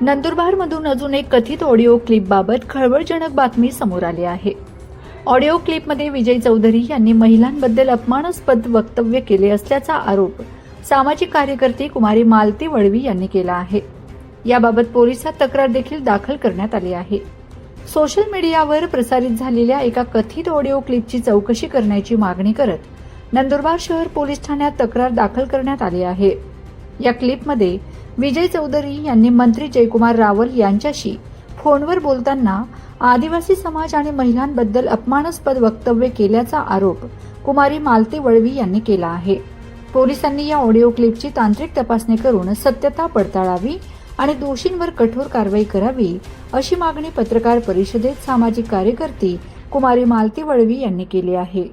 नंदुरबारमधून अजून एक कथित ऑडिओ क्लिपबाबत खळबळजनक बातमी समोर आली आहे। ऑडिओ क्लिपमध्ये विजय चौधरी यांनी महिलांबद्दल अपमानास्पद वक्तव्य केले असल्याचा आरोप सामाजिक कार्यकर्ती कुमारी मालती वळवी यांनी केला आहे। याबाबत पोलिसात तक्रार देखील दाखल करण्यात आली आहे। सोशल मीडियावर प्रसारित झालेल्या एका कथित ऑडिओ क्लिपची चौकशी करण्याची मागणी करत नंदुरबार शहर पोलीस ठाण्यात तक्रार दाखल करण्यात आली आहे। या क्लिपमध्ये विजय चौधरी यांनी मंत्री जयकुमार रावल यांच्याशी फोनवर बोलताना आदिवासी समाज आणि महिलांबद्दल अपमानास्पद वक्तव्य केल्याचा आरोप कुमारी मालती वळवी यांनी केला आहे। पोलिसांनी या ऑडिओ क्लिपची तांत्रिक तपासणी करून सत्यता पडताळावी आणि दोषींवर कठोर कारवाई करावी अशी मागणी पत्रकार परिषदेत सामाजिक कार्यकर्ती कुमारी मालती वळवी यांनी केली आहे।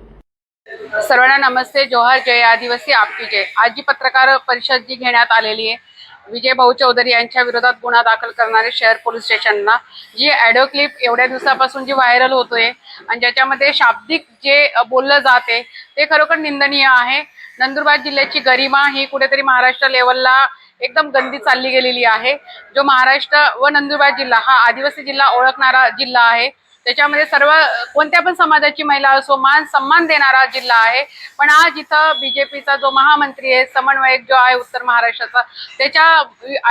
सर्वांना नमस्ते, जोहार, जय आदिवासी, आपकी जय। आज जी पत्रकार परिषद जी घेण्यात आलेली आहे विजय भाऊ चौधरी यांच्या विरोधात गुन्हा दाखल करणारे शहर पोलीस स्टेशनला जी ऑडिओ क्लिप एवढ्या दिवसापासून जी व्हायरल होतोय आणि ज्याच्यामध्ये शाब्दिक जे बोललं जाते ते खरोखर निंदनीय आहे। नंदुरबार जिल्ह्याची गरिमा ही कुठेतरी महाराष्ट्र लेवलला एकदम गंदी चालली गेलेली आहे। जो महाराष्ट्र व नंदुरबार जिल्हा हा आदिवासी जिल्हा ओळखणारा जिल्हा आहे। त्याच्यामध्ये सर्व कोणत्या पण समाजाची महिला असो मान सन्मान देणारा जिल्हा आहे। पण आज इथं बीजेपीचा जो महामंत्री आहे, समन्वयक जो आहे उत्तर महाराष्ट्राचा, त्याच्या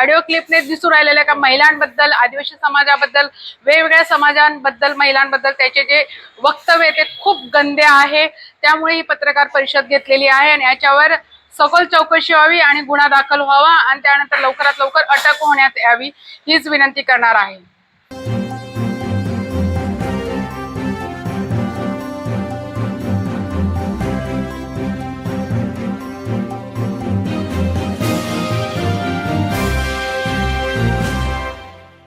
ऑडिओ क्लिपने दिसून राहिलेल्या का महिलांबद्दल, आदिवासी समाजाबद्दल, वेगवेगळ्या समाजांबद्दल, महिलांबद्दल त्याचे जे वक्तव्य ते खूप गंदे आहे। त्यामुळे ही पत्रकार परिषद घेतलेली आहे आणि याच्यावर सखोल चौकशी व्हावी आणि गुन्हा दाखल व्हावा आणि त्यानंतर लवकरात लवकर अटक होण्यात यावी हीच विनंती करणार आहे।